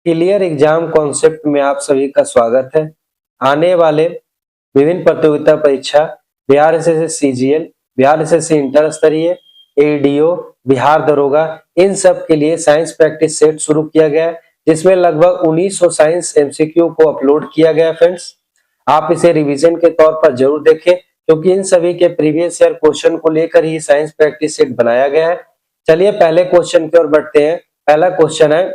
Clear exam concept में आप सभी का स्वागत है। आने वाले विभिन्न प्रतियोगिता परीक्षा Bihar SSC CGL, Bihar SSC inter स्तरीय, एडीओ, बिहार दरोगा, इन सब के लिए साइंस प्रैक्टिस सेट शुरू किया गया है, जिसमें लगभग 1900 साइंस एमसीक्यू को अपलोड किया गया है। फ्रेंड्स, आप इसे रिवीजन के तौर पर जरूर देखें, क्योंकि इन सभी के प्रीवियस ईयर क्वेश्चन को लेकर ही साइंस प्रैक्टिस सेट बनाया गया है। चलिए पहले क्वेश्चन की ओर बढ़ते हैं। पहला क्वेश्चन है,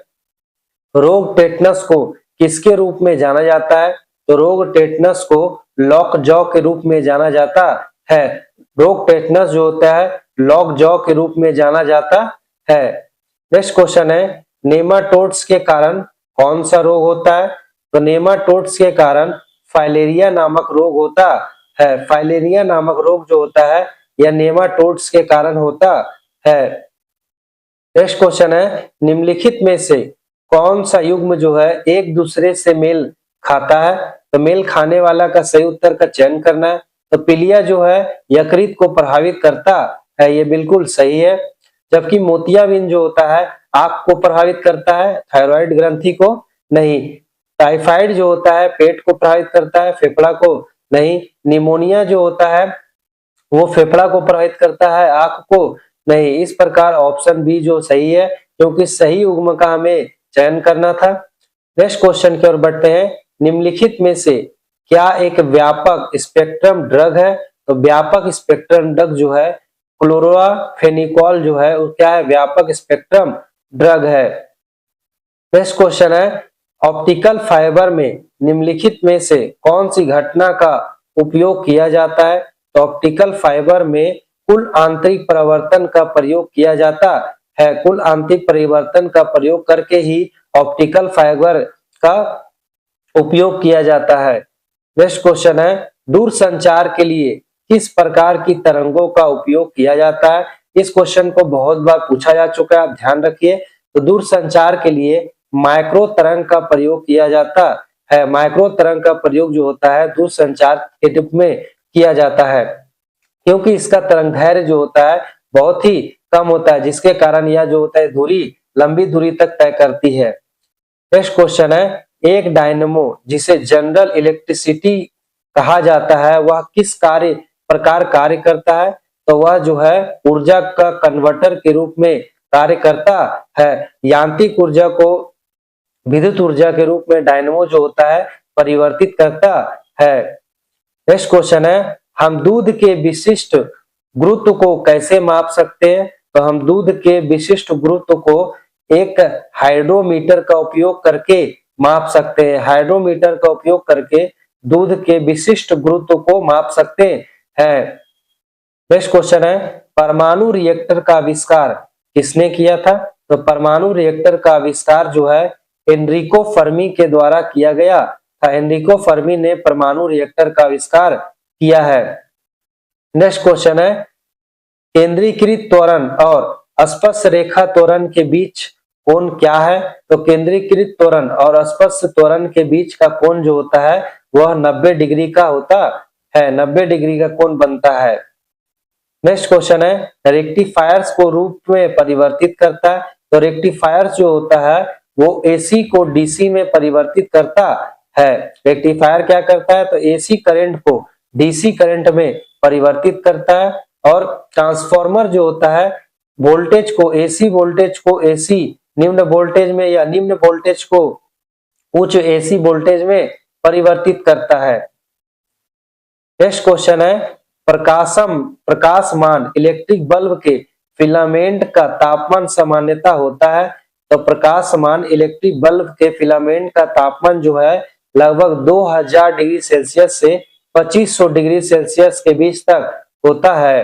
रोग टेटनस को किसके रूप में जाना जाता है? तो रोग टेटनस को लॉक जॉ के रूप में जाना जाता है। रोग टेटनस जो होता है लॉक जॉ के रूप में जाना जाता है। नेक्स्ट क्वेश्चन है, नेमाटोड्स के कारण कौन सा रोग होता है? तो नेमाटोड्स के कारण फाइलेरिया नामक रोग होता है। फाइलेरिया नामक रोग जो होता है यह नेमाटोड्स के कारण होता है। नेक्स्ट क्वेश्चन है, निम्नलिखित में से कौन सा युग्म जो है एक दूसरे से मेल खाता है? तो मेल खाने वाला का सही उत्तर का चयन करना है। तो पीलिया जो है यकृत को प्रभावित करता है, ये बिल्कुल सही है। जबकि मोतियाबिंद जो होता है आंख को प्रभावित करता है, थायराइड ग्रंथि को नहीं। टाइफाइड जो होता है पेट को प्रभावित करता है, फेफड़ा को नहीं। निमोनिया जो होता है वो फेफड़ा को प्रभावित करता है, आंख को नहीं। इस प्रकार ऑप्शन बी जो सही है, क्योंकि सही युग्म का हमें चयन करना था। नेक्स्ट क्वेश्चन की ओर बढ़ते हैं। निम्नलिखित में से क्या एक व्यापक स्पेक्ट्रम ड्रग है? तो व्यापक स्पेक्ट्रम ड्रग जो है क्लोरोफेनिकोल जो है वो क्या है? व्यापक स्पेक्ट्रम ड्रग है। नेक्स्ट क्वेश्चन है, ऑप्टिकल फाइबर में निम्नलिखित में से कौन सी घटना का उपयोग किया जाता है? तो ऑप्टिकल फाइबर में कुल आंतरिक परिवर्तन का प्रयोग किया जाता है। कुल आंतरिक परिवर्तन का प्रयोग करके ही ऑप्टिकल फाइबर का उपयोग किया जाता है। नेक्स्ट क्वेश्चन है, दूरसंचार के लिए किस प्रकार की तरंगों का उपयोग किया जाता है? इस क्वेश्चन को बहुत बार पूछा जा चुका है, आप ध्यान रखिए। तो दूरसंचार के लिए माइक्रो तरंग का प्रयोग किया जाता है। माइक्रो तरंग का प्रयोग जो होता है दूरसंचार के रूप में किया जाता है, क्योंकि इसका तरंग दैर्घ्य जो होता है बहुत ही कम होता है, जिसके कारण यह जो होता है दूरी लंबी दूरी तक तय करती है। नेक्स्ट क्वेश्चन है, एक डायनेमो जिसे जनरल इलेक्ट्रिसिटी कहा जाता है वह किस प्रकार कार्य करता है? तो वह जो है ऊर्जा का कन्वर्टर के रूप में कार्य करता है। यांत्रिक ऊर्जा को विद्युत ऊर्जा के रूप में डायनेमो जो होता है परिवर्तित करता है। नेक्स्ट क्वेश्चन है, हम दूध के विशिष्ट गुरुत्व को कैसे माप सकते हैं? तो हम दूध के विशिष्ट गुरुत्व को एक हाइड्रोमीटर का उपयोग करके माप सकते हैं। हाइड्रोमीटर का उपयोग करके दूध के विशिष्ट गुरुत्व को माप सकते हैं। नेक्स्ट क्वेश्चन है, परमाणु रिएक्टर का आविष्कार किसने किया था? तो परमाणु रिएक्टर का आविष्कार जो है एनरिको फर्मी के द्वारा किया गया था। एनरिको फर्मी ने परमाणु रिएक्टर का आविष्कार किया है। नेक्स्ट क्वेश्चन है, केंद्रीकृत त्वरण और स्पर्श रेखा त्वरण के बीच कोण क्या है? तो केंद्रीकृत त्वरण और स्पर्श त्वरण के बीच का कोण जो होता है वह 90 डिग्री का होता है। 90 डिग्री का कोण बनता है। नेक्स्ट क्वेश्चन है, रेक्टिफायर्स को रूप में परिवर्तित करता है। तो रेक्टिफायर्स जो होता है वो एसी को डीसी में परिवर्तित करता है। रेक्टिफायर क्या करता है? तो एसी करंट को डीसी करंट में परिवर्तित करता है। और ट्रांसफार्मर जो होता है वोल्टेज को एसी निम्न वोल्टेज में या निम्न वोल्टेज को उच्च एसी वोल्टेज में परिवर्तित करता है। नेक्स्ट क्वेश्चन है, प्रकाशमान इलेक्ट्रिक बल्ब के फिलामेंट का तापमान सामान्यता होता है। तो प्रकाशमान इलेक्ट्रिक बल्ब के फिलामेंट का तापमान जो है लगभग 2000 डिग्री सेल्सियस से 2500 डिग्री सेल्सियस के बीच तक होता है।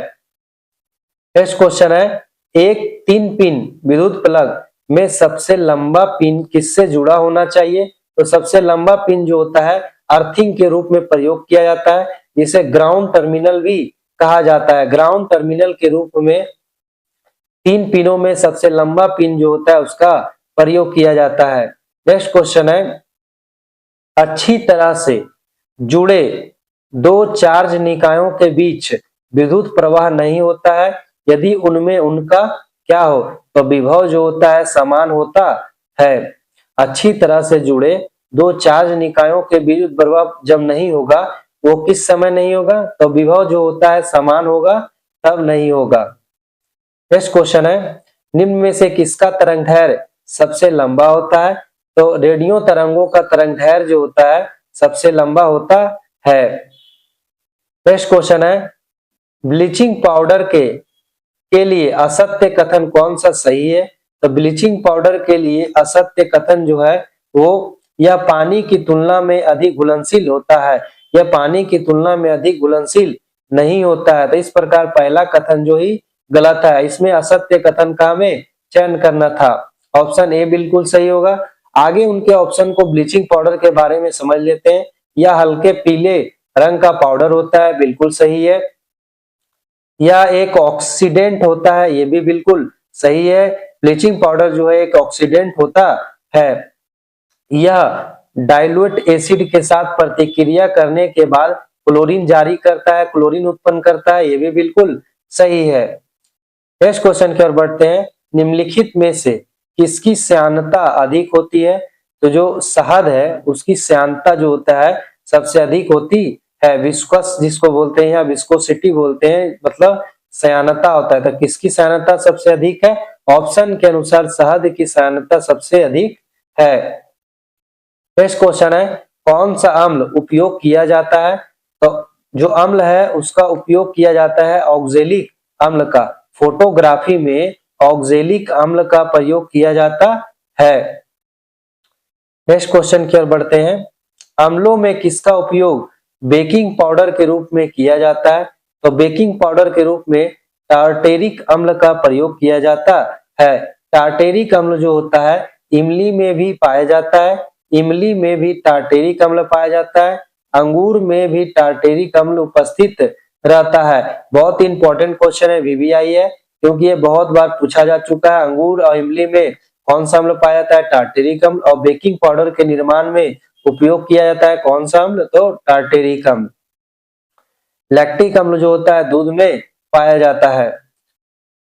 नेक्स्ट क्वेश्चन है, एक 3 पिन विद्युत प्लग में सबसे लंबा पिन किससे जुड़ा होना चाहिए? तो सबसे लंबा पिन जो होता है अर्थिंग के रूप में प्रयोग किया जाता है, जिसे ग्राउंड टर्मिनल भी कहा जाता है। ग्राउंड टर्मिनल के रूप में 3 पिनों में सबसे लंबा पिन जो होता है उसका प्रयोग किया जाता है। नेक्स्ट क्वेश्चन है, अच्छी तरह से जुड़े दो चार्ज निकायों के बीच विद्युत प्रवाह नहीं होता है यदि उनमें उनका क्या हो? तो विभव जो होता है समान होता है। अच्छी तरह से जुड़े दो चार्ज निकायों के विद्युत प्रभाव जब नहीं होगा, वो किस समय नहीं होगा? तो विभव जो होता है समान होगा, तब नहीं होगा। नेक्स्ट क्वेश्चन है, निम्न में से किसका तरंगदैर्घ्य सबसे लंबा होता है? तो रेडियो तरंगों का तरंगदैर्घ्य जो होता है सबसे लंबा होता है। नेक्स्ट क्वेश्चन है, ब्लीचिंग पाउडर के लिए असत्य कथन कौन सा सही है? तो ब्लीचिंग पाउडर के लिए असत्य कथन जो है वो यह पानी की तुलना में अधिक घुलनशील होता है, यह पानी की तुलना में अधिक घुलनशील नहीं होता है। तो इस प्रकार पहला कथन जो ही गलत है, इसमें असत्य कथन का हमें चयन करना था। ऑप्शन ए बिल्कुल सही होगा। आगे उनके ऑप्शन को ब्लीचिंग पाउडर के बारे में समझ लेते हैं। यह हल्के पीले रंग का पाउडर होता है, बिल्कुल सही है। यह एक ऑक्सीडेंट होता है, ये भी बिल्कुल सही है। ब्लीचिंग पाउडर जो है एक ऑक्सीडेंट होता है। यह डाइल्यूट एसिड के साथ प्रतिक्रिया करने के बाद क्लोरीन जारी करता है, क्लोरीन उत्पन्न करता है, ये भी बिल्कुल सही है। नेक्स्ट क्वेश्चन की ओर बढ़ते हैं, निम्नलिखित में से किसकी श्यानता अधिक होती है? तो जो शहद है उसकी श्यानता जो होता है सबसे अधिक होती है। विस्कस जिसको बोलते हैं या विस्कोसिटी बोलते हैं, मतलब श्यानता होता है। तो किसकी श्यानता सबसे अधिक है? ऑप्शन के अनुसार शहद की श्यानता सबसे अधिक है। नेक्स्ट क्वेश्चन है, कौन सा अम्ल उपयोग किया जाता है? तो जो अम्ल है उसका उपयोग किया जाता है ऑक्जेलिक अम्ल का। फोटोग्राफी में ऑक्जेलिक अम्ल का प्रयोग किया जाता है। नेक्स्ट क्वेश्चन की ओर बढ़ते हैं, अम्लों में किसका उपयोग बेकिंग पाउडर के रूप में किया जाता है? तो बेकिंग पाउडर के रूप में टार्टेरिक अम्ल का प्रयोग किया जाता है। टार्टेरिक अम्ल जो होता है इमली में भी पाया जाता है, इमली में भी टार्टेरिक अम्ल पाया जाता है, अंगूर में भी टार्टेरिक अम्ल उपस्थित रहता है। बहुत इंपॉर्टेंट क्वेश्चन है, वीवीआई है, क्योंकि ये बहुत बार पूछा जा चुका है। अंगूर और इमली में कौन सा अम्ल पाया जाता है? टार्टेरिक अम्ल। और बेकिंग पाउडर के निर्माण में उपयोग किया जाता है कौन सा अम्ल? तो टार्टेरिक अम्ल। लैक्टिक अम्ल जो होता है दूध में पाया जाता है।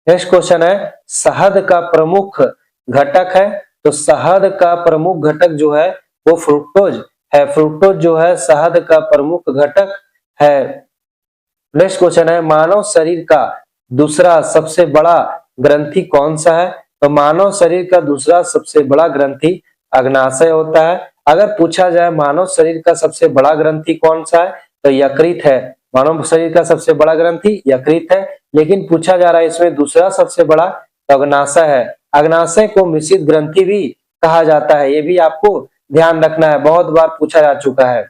नेक्स्ट क्वेश्चन है, शहद का प्रमुख घटक है? तो शहद का प्रमुख घटक जो है वो फ्रुक्टोज है। फ्रुक्टोज जो है शहद का प्रमुख घटक है। नेक्स्ट क्वेश्चन है, मानव शरीर का दूसरा सबसे बड़ा ग्रंथि कौन सा है? तो मानव शरीर का दूसरा सबसे बड़ा ग्रंथि अग्नाशय होता है। अगर पूछा जाए मानव शरीर का सबसे बड़ा ग्रंथि कौन सा है? तो यकृत है। मानव शरीर का सबसे बड़ा ग्रंथि यकृत है, लेकिन पूछा जा रहा है इसमें दूसरा सबसे बड़ा तो अग्नाशय है। अग्नाशय को मिश्रित ग्रंथि भी कहा जाता है, ये भी आपको ध्यान रखना है, बहुत बार पूछा जा चुका है।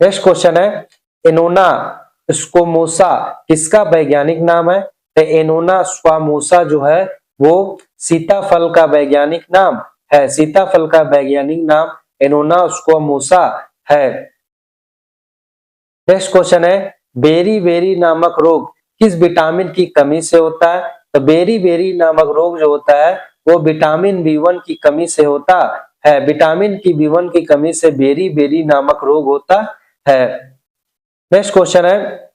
नेक्स्ट क्वेश्चन है, एनोना स्क्वामोसा किसका वैज्ञानिक नाम है? तो एनोना स्क्वामोसा जो है वो सीताफल का वैज्ञानिक नाम है। सीताफल का वैज्ञानिक नाम एनोना स्क्वामोसा है। नेक्स्ट क्वेश्चन है, बेरी बेरी नामक रोग किस विटामिन की कमी से होता है? तो बेरी बेरी नामक रोग जो होता है वो विटामिन बी1 की कमी से होता है। विटामिन की बी1 की कमी से बेरी बेरी नामक रोग होता है। नेक्स्ट क्वेश्चन है,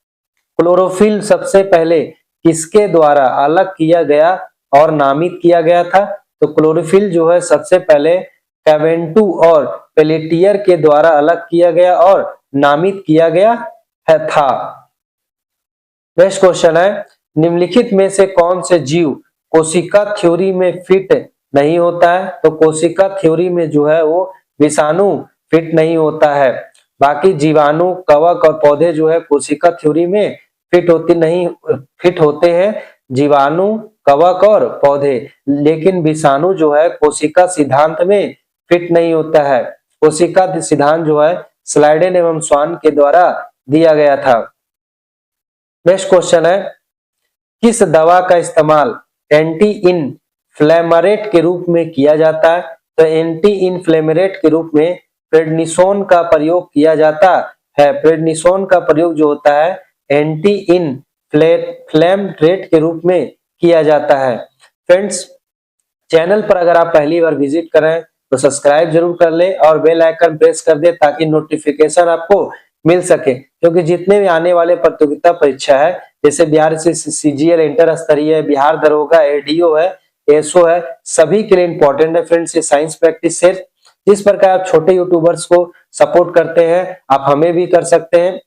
क्लोरोफिल सबसे पहले किसके द्वारा अलग किया गया और नामित किया गया था? तो क्लोरोफिल जो है सबसे पहले कैवेंटू और पेलेटियर के द्वारा अलग किया गया और नामित किया गया है था। नेक्स्ट क्वेश्चन है, निम्नलिखित में से कौन से जीव कोशिका थ्योरी में फिट नहीं होता है? तो कोशिका थ्योरी में जो है वो विषाणु फिट नहीं होता है। बाकी जीवाणु, कवक और पौधे जो है कोशिका थ्योरी में फिट होते हैं, जीवाणु, कवक और पौधे, लेकिन विषाणु जो है कोशिका सिद्धांत में फिट नहीं होता है। कोशिका सिद्धांत जो है स्लाइडेन एवं स्वान के द्वारा दिया गया था। नेक्स्ट क्वेश्चन है, किस दवा का इस्तेमाल एंटी इन्फ्लेमेरेट के रूप में किया जाता है? तो एंटी इन्फ्लेमेरेट के रूप में प्रेडनिसोन का प्रयोग किया जाता है। प्रेडनिसोन का प्रयोग जो होता है एंटी इन्फ्लेमेरेट के रूप में किया जाता है। फ्रेंड्स, चैनल पर अगर आप पहली बार विजिट करें तो सब्सक्राइब जरूर कर ले और बेल आइकन प्रेस कर दे ताकि नोटिफिकेशन आपको मिल सके, क्योंकि जितने भी आने वाले प्रतियोगिता परीक्षा है जैसे बिहार से सीजीएल इंटर स्तरीय, बिहार दरोगा, एडीओ है, एसओ है, सभी के लिए इंपॉर्टेंट है फ्रेंड्स ये साइंस प्रैक्टिस सेट। जिस प्रकार आप छोटे यूट्यूबर्स को सपोर्ट करते हैं आप हमें भी कर सकते हैं।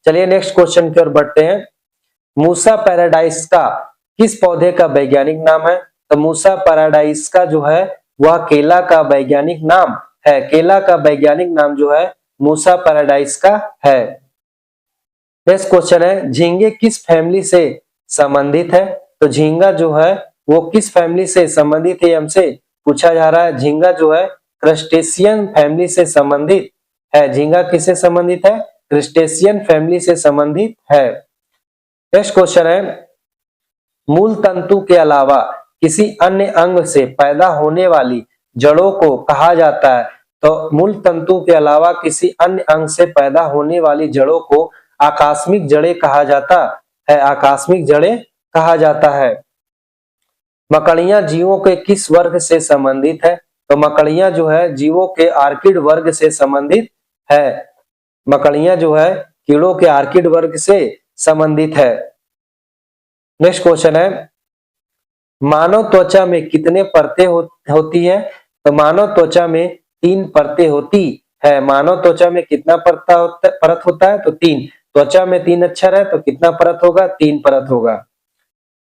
चलिए नेक्स्ट क्वेश्चन की ओर बढ़ते हैं। मूसा पैराडाइस का किस पौधे का वैज्ञानिक नाम है? तो मूसा पैराडाइस का जो है वह केला का वैज्ञानिक नाम है। केला का वैज्ञानिक नाम जो है मूसा पैराडाइस का है। नेक्स्ट क्वेश्चन है झींगे किस फैमिली से संबंधित है? तो झींगा जो है वो किस फैमिली से संबंधित है हमसे पूछा जा रहा है। झींगा जो है क्रस्टेशियन फैमिली से संबंधित है। झींगा किससे संबंधित है? क्रस्टेशियन फैमिली से संबंधित है। नेक्स्ट क्वेश्चन है मूल तंतु के अलावा किसी अन्य अंग से पैदा होने वाली जड़ों को कहा जाता है? तो मूल तंतु के अलावा किसी अन्य अंग से पैदा होने वाली जड़ों को आकस्मिक जड़ें कहा जाता है। आकस्मिक जड़ें कहा जाता है। मकड़ियां जीवों के किस वर्ग से संबंधित है? तो मकड़ियां जो है जीवों के आर्किड वर्ग से संबंधित है। मकड़ियां जो है कीड़ों के आर्किड वर्ग से संबंधित है। नेक्स्ट क्वेश्चन है मानव त्वचा में कितने परतें होती है? तो मानव त्वचा में 3 परतें होती है। मानव त्वचा में कितना परत होता है? तो 3। त्वचा में 3 अक्षर है तो कितना परत होगा? 3 परत होगा।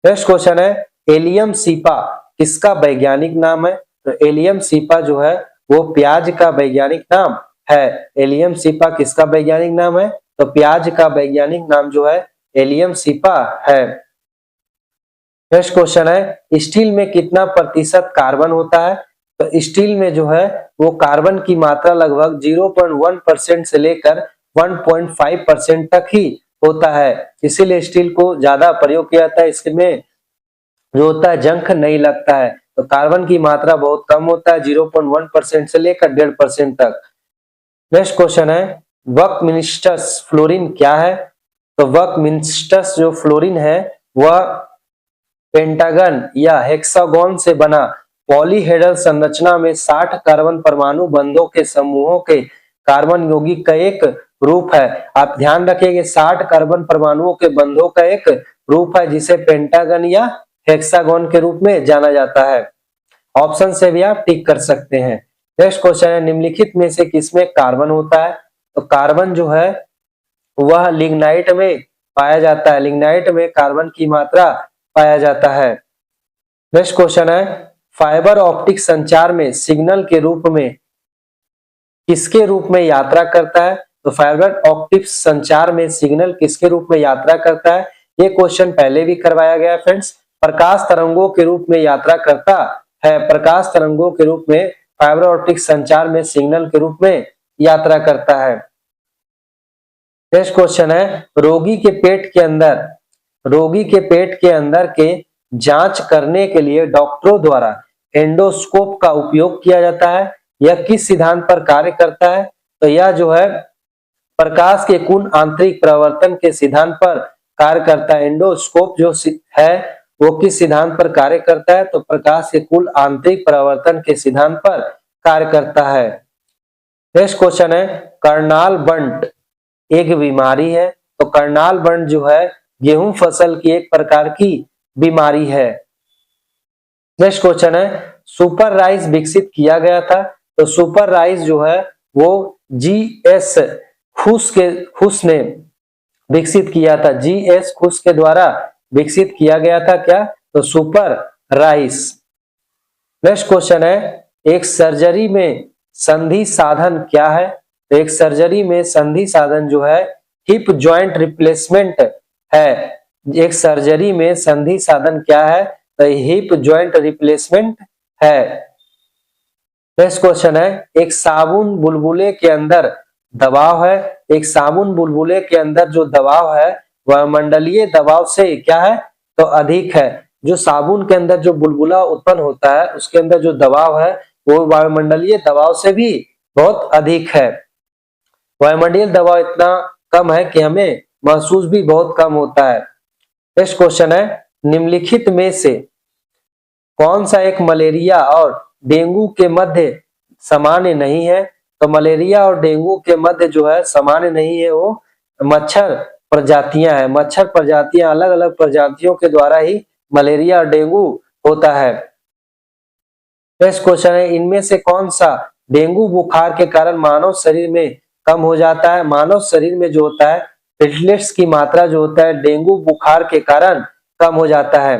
नेक्स्ट क्वेश्चन है एलियम सीपा किसका वैज्ञानिक नाम है? तो एलियम सीपा जो है वो प्याज का वैज्ञानिक नाम है। एलियम सीपा किसका वैज्ञानिक नाम है? तो प्याज का वैज्ञानिक नाम जो है एलियम सीपा है। नेक्स्ट क्वेश्चन है स्टील में कितना प्रतिशत कार्बन होता है? तो स्टील में जो है वो कार्बन की मात्रा लगभग 0.1% से लेकर 1.5% तक ही होता है। इसीलिए स्टील को ज्यादा प्रयोग किया जाता है। इसमें जो होता है जंग नहीं लगता है। तो कार्बन की मात्रा बहुत कम होता है 0.1% से लेकर 1.5% तक। नेक्स्ट क्वेश्चन है वकमिंस्टर्स फ्लोरीन क्या है? तो वकमिंस्टर्स जो फ्लोरीन है वह पेंटागन या हेक्सागोन से बना पॉलीहेड्रल संरचना में 60 कार्बन परमाणु बंधों के समूहों के कार्बन यौगिक का एक रूप है। आप ध्यान रखिए 60 कार्बन परमाणुओं के बंधों का एक रूप है जिसे पेंटागन या हेक्सागोन के रूप में जाना जाता है। ऑप्शन से भी आप टिक कर सकते हैं। नेक्स्ट क्वेश्चन है निम्नलिखित में से किसमें कार्बन होता है? तो कार्बन जो है वह लिग्नाइट में पाया जाता है। लिग्नाइट में कार्बन की मात्रा पाया जाता है। नेक्स्ट क्वेश्चन है फाइबर ऑप्टिक संचार में सिग्नल के रूप में किसके रूप में यात्रा करता है? तो फाइबर ऑप्टिक संचार में सिग्नल किसके रूप में यात्रा करता है? ये क्वेश्चन पहले भी करवाया गया है फ्रेंड्स। प्रकाश तरंगों के रूप में यात्रा करता है। प्रकाश तरंगों के रूप में फाइबर ऑप्टिक संचार में सिग्नल के रूप में यात्रा करता है। नेक्स्ट क्वेश्चन है रोगी के पेट के अंदर के जांच करने के लिए डॉक्टरों द्वारा एंडोस्कोप का उपयोग किया जाता है। यह किस सिद्धांत पर कार्य करता है? तो यह जो है प्रकाश के कुल आंतरिक प्रवर्तन के सिद्धांत पर कार्य करता है। एंडोस्कोप जो है वो किस सिद्धांत पर कार्य करता है? तो प्रकाश के कुल आंतरिक प्रवर्तन के सिद्धांत पर कार्य करता है। नेक्स्ट क्वेश्चन है कर्नाल बंट एक बीमारी है। तो कर्नाल बंट जो है गेहूं फसल की एक प्रकार की बीमारी है। नेक्स्ट क्वेश्चन है सुपर राइस विकसित किया गया था। तो सुपर राइस जो है वो जीएस खुश ने विकसित किया था। जीएस खुश के द्वारा विकसित किया गया था क्या? तो सुपर राइस। नेक्स्ट क्वेश्चन है एक सर्जरी में संधि साधन क्या है? तो एक सर्जरी में संधि साधन जो है हिप जॉइंट रिप्लेसमेंट है। एक सर्जरी में संधि साधन क्या है? तो हिप जॉइंट रिप्लेसमेंट है। नेक्स्ट क्वेश्चन है एक साबुन बुलबुले के अंदर दबाव है। एक साबुन बुलबुले के अंदर जो दबाव है वह मंडलीय दबाव से क्या है? तो अधिक है। जो साबुन के अंदर जो बुलबुला उत्पन्न होता है उसके अंदर जो दबाव है वो वायुमंडलीय दबाव से भी बहुत अधिक है। वायुमंडलीय दबाव इतना कम है कि हमें महसूस भी बहुत कम होता है। नेक्स्ट क्वेश्चन है निम्नलिखित में से कौन सा एक मलेरिया और डेंगू के मध्य सामान्य नहीं है? तो मलेरिया और डेंगू के मध्य जो है सामान्य नहीं है वो मच्छर प्रजातियां हैं। मच्छर प्रजातियां अलग अलग प्रजातियों के द्वारा ही मलेरिया और डेंगू होता है। नेक्स्ट क्वेश्चन है, इनमें से कौन सा डेंगू बुखार के कारण मानव शरीर में कम हो जाता है? मानव शरीर में जो होता है प्लेटलेट्स की मात्रा जो होता है डेंगू बुखार के कारण कम हो जाता है।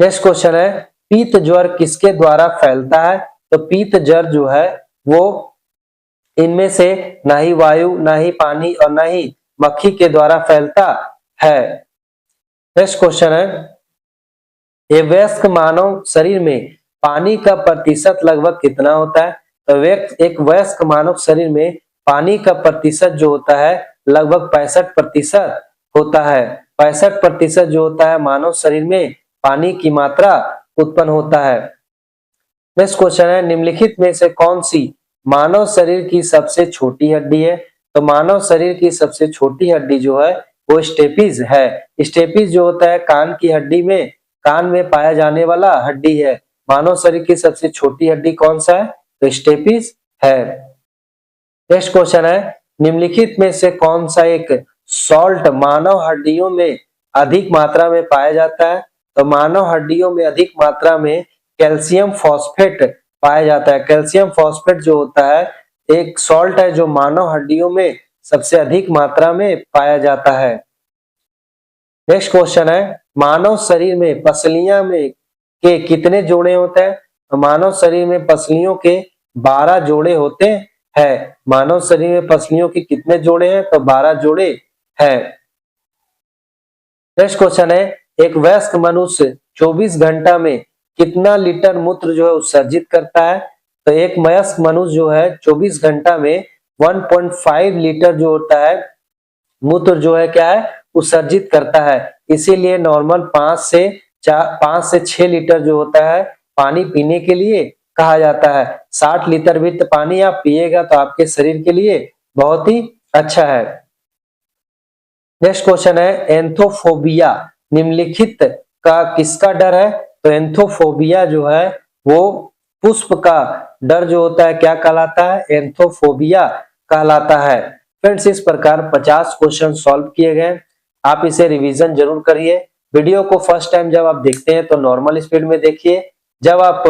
नेक्स्ट क्वेश्चन है, पीत ज्वर किसके द्वारा फैलता है? तो पीत ज्वर जो है वो इनमें से ना ही वायु, ना ही पानी और ना ही मक्खी के द्वारा फैलता है। नेक्स्ट क्वेश्चन है, ये वयस्क मानव शरीर में पानी का प्रतिशत लगभग कितना होता है? तो एक वयस्क मानव शरीर में पानी का प्रतिशत जो होता है लगभग 65% होता है। 65% जो होता है मानव शरीर में पानी की मात्रा उत्पन्न होता है। नेक्स्ट क्वेश्चन है, निम्नलिखित में से कौन सी मानव शरीर की सबसे छोटी हड्डी है? तो मानव शरीर की सबसे छोटी हड्डी जो है वो स्टेपीज है। स्टेपीज जो होता है कान में पाया जाने वाला हड्डी है। मानव शरीर की सबसे छोटी हड्डी कौन सा है? तो स्टेपीज है। नेक्स्ट क्वेश्चन है, निम्नलिखित में से कौन सा एक सॉल्ट मानव हड्डियों में अधिक मात्रा में पाया जाता है? तो मानव हड्डियों में अधिक मात्रा में कैल्शियम फॉस्फेट पाया जाता है। कैल्शियम फॉस्फेट जो होता है एक सॉल्ट है जो मानव हड्डियों में सबसे अधिक मात्रा में पाया जाता है। नेक्स्ट क्वेश्चन है, मानव शरीर में पसलियां में के कितने जोड़े होते हैं? तो मानव शरीर में पसलियों के 12 जोड़े होते हैं। मानव शरीर में पसलियों के कितने जोड़े हैं? तो 12 जोड़े हैं। नेक्स्ट क्वेश्चन है, एक वयस्क मनुष्य 24 घंटा में कितना लीटर मूत्र जो है उत्सर्जित करता है? तो एक वयस्क मनुष्य जो है 24 घंटा में 1.5 लीटर जो होता है मूत्र जो है क्या है उत्सर्जित करता है। इसीलिए नॉर्मल 5 से 6 लीटर जो होता है पानी पीने के लिए कहा जाता है। 60 लीटर भी पानी आप पिएगा तो आपके शरीर के लिए बहुत ही अच्छा है। नेक्स्ट क्वेश्चन है, एंथोफोबिया निम्नलिखित का किसका डर है? तो एंथोफोबिया जो है वो पुष्प का डर जो होता है क्या कहलाता है? एंथोफोबिया कहलाता है। फ्रेंड्स, इस प्रकार 50 क्वेश्चन सॉल्व किए गए। आप इसे रिवीजन जरूर करिए। वीडियो को फर्स्ट टाइम जब आप देखते हैं तो नॉर्मल स्पीड में देखिए, जब आप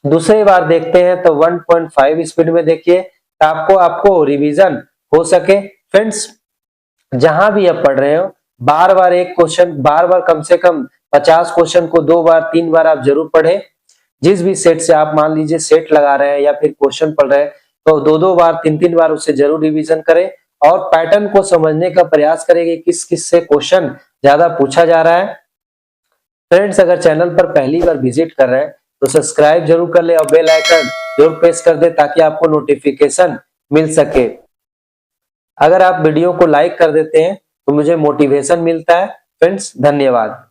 दूसरी बार देखते हैं तो 1.5 स्पीड में देखिए ताकि आपको रिवीजन हो सके। फ्रेंड्स, जहां भी आप पढ़ रहे हो बार बार एक क्वेश्चन कम से कम 50 क्वेश्चन को 2 बार 3 बार आप जरूर पढ़े। जिस भी सेट से आप मान लीजिए सेट लगा रहे हैं या फिर क्वेश्चन पढ़ रहे हैं तो 2 बार 3 बार उसे जरूर रिवीजन करें और पैटर्न को समझने का प्रयास करें कि किस किस से क्वेश्चन ज्यादा पूछा जा रहा है। फ्रेंड्स, अगर चैनल पर पहली बार विजिट कर रहे हैं तो सब्सक्राइब जरूर कर ले और बेल आइकन जरूर प्रेस कर दे ताकि आपको नोटिफिकेशन मिल सके। अगर आप वीडियो को लाइक कर देते हैं तो मुझे मोटिवेशन मिलता है। फ्रेंड्स, धन्यवाद।